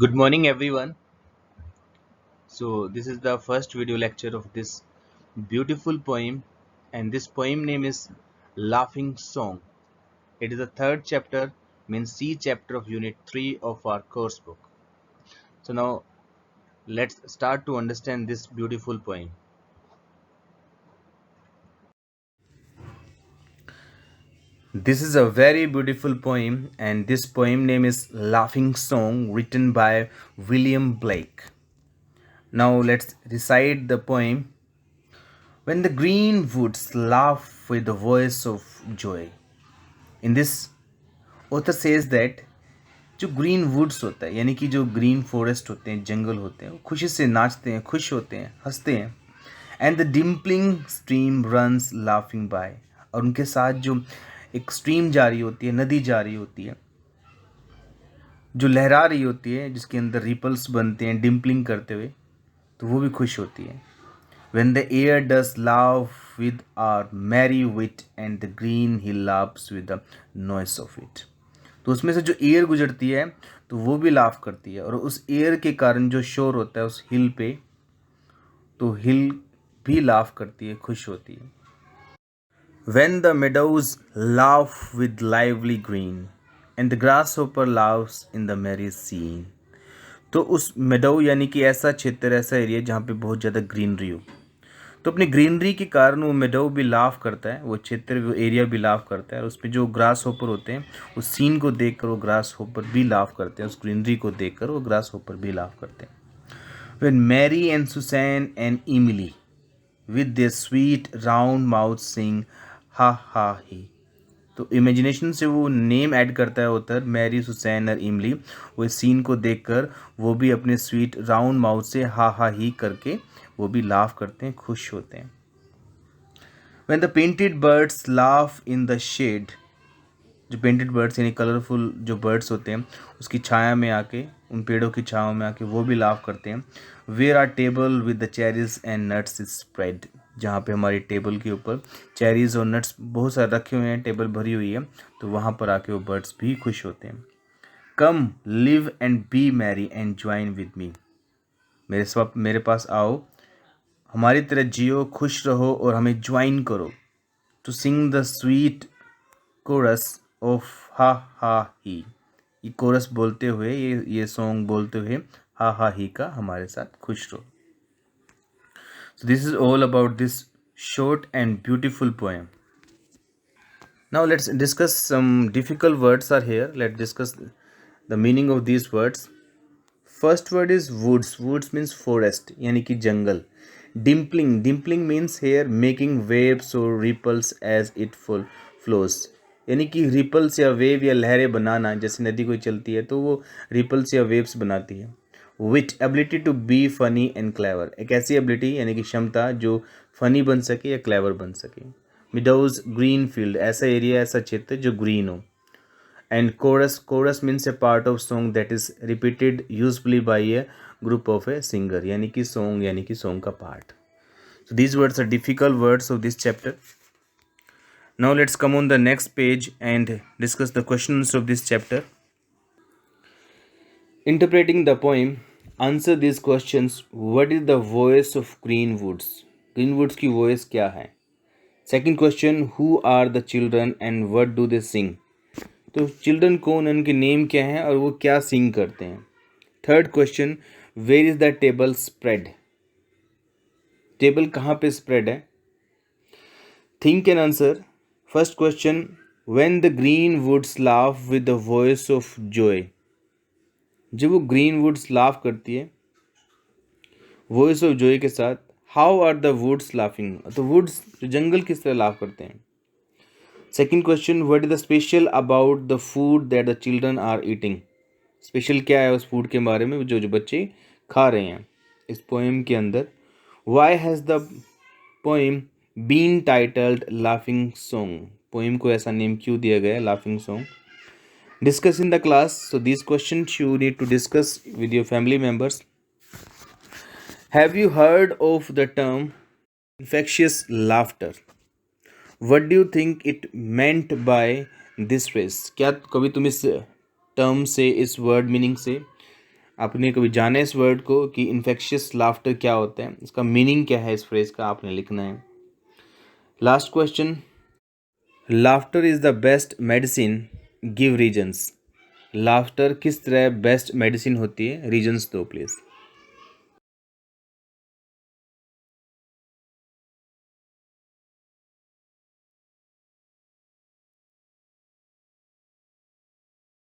Good morning, everyone. So, this is the first video lecture of this beautiful poem, and this poem name is Laughing Song. It is the third chapter, means C chapter of Unit 3 of our course book. So, now let's start to understand this beautiful poem. This is a very beautiful poem, and this poem name is Laughing Song, written by William Blake. Now, let's recite the poem. When the green woods laugh with the voice of joy. In this, author says that जो green woods होता है यानी कि जो green forest होते हैं, जंगल होते हैं, वो खुशी से नाचते हैं, खुश होते हैं, हंसते हैं. And the dimpling stream runs laughing by. और उनके साथ जो एक स्ट्रीम जा रही होती है, नदी जा रही होती है, जो लहरा रही होती है, जिसके अंदर रिपल्स बनते हैं डिम्पलिंग करते हुए, तो वो भी खुश होती है. When the air does laugh with our merry wit and the green hill laughs with the noise of it. तो उसमें से जो एयर गुजरती है तो वो भी लाफ करती है, और उस एयर के कारण जो शोर होता है उस हिल पे, तो हिल भी लाफ करती है, खुश होती है. When the meadows laugh with lively green and the grasshopper laughs in the merry scene. तो उस मेडो यानी कि ऐसा क्षेत्र, ऐसा एरिया जहाँ पे बहुत ज़्यादा ग्रीनरी हो, तो अपनी ग्रीनरी के कारण वो मेडो भी लाफ करता है, वो क्षेत्र, वो एरिया भी लाफ करता है. और उस पर जो ग्रास होपर होते हैं, उस सीन को देखकर वो ग्रास होपर भी लाफ करते हैं, उस ग्रीनरी को देखकर वो ग्रास होपर भी लाफ करते हैं. When Mary and Susan and Emily with their sweet round mouth sing ha ha ही. तो इमेजिनेशन से वो नेम ऐड करता है उधर, मैरी, सुसैन और इमली. वो इस सीन को देखकर वो भी अपने स्वीट राउंड माउथ से हा हा ही करके वो भी लाफ करते हैं, खुश होते हैं. When the painted birds laugh in the shade, जो पेंटेड बर्ड्स यानी कलरफुल जो बर्ड्स होते हैं, उसकी छाया में आके, उन पेड़ों की छाया में आके वो भी लाफ करते हैं. Where are table with the cherries and nuts is spread. जहाँ पे हमारी टेबल के ऊपर चेरीज और नट्स बहुत सारे रखे हुए हैं, टेबल भरी हुई है, तो वहाँ पर आके वो बर्ड्स भी खुश होते हैं. Come live and be merry and join with me. मेरे पास आओ, हमारी तरह जियो, खुश रहो और हमें ज्वाइन करो. To sing the sweet chorus of ha ha ही. ये कोरस बोलते हुए, ये सॉन्ग बोलते हुए हा हा ही का हमारे साथ खुश रहो. So this is all about this short and beautiful poem. Now let's discuss some difficult words are here. Let's discuss the meaning of these words. First word is woods. Woods means forest, यानी कि जंगल. Dimpling. Dimpling means here making waves or ripples as it flows. यानी कि ripples या wave या लहरें बनाना, जैसे नदी कोई चलती है तो वो रिपल्स या वेव्स बनाती है. Wit, ability to be funny and clever. एक ऐसी एबिलिटी यानी कि क्षमता जो फनी बन सके या क्लेवर बन सके. मिडोज, ग्रीन फील्ड, ऐसा एरिया, ऐसा क्षेत्र जो ग्रीन हो. And chorus means a part of song that is repeated usually by a group of a singer. यानी कि song का part. So these words are difficult words of this chapter. Now let's come on the next page and discuss the questions of this chapter. Interpreting the poem, answer these questions. What is the voice of green woods? Green woods की voice क्या है? Second question, who are the children and what do they sing? तो children कौन, उनके name क्या हैं और वो क्या सिंग करते हैं. Third question, where is the table spread. Table कहाँ पे स्प्रेड है. Think and answer. First question, when the green woods laugh with the voice of joy. जब वो ग्रीन वुड्स लाफ करती है वॉइस ऑफ जॉय के साथ. How are the woods laughing. तो वुड्स जो जंगल किस तरह लाफ करते हैं. Second question, what is the special about the food that the children are eating. Special क्या है उस फूड के बारे में जो जो बच्चे खा रहे हैं इस पोएम के अंदर. Why has the poem been titled laughing song. Poem को ऐसा नेम क्यों दिया गया है, laughing song. Discuss in the class. So this question you need to discuss with your family members. Have you heard of the term infectious laughter. What do you think it meant by this phrase. क्या कभी तुम इस term से, इस word meaning से आपने कभी जाना इस वर्ड को कि इन्फेक्शियस लाफ्टर क्या होता है, इसका मीनिंग क्या है, इस फ्रेज का आपने लिखना है। Last question, laughter is the best medicine, give reasons. Laughter किस तरह बेस्ट मेडिसिन होती है, रीजन्स दो प्लीज़।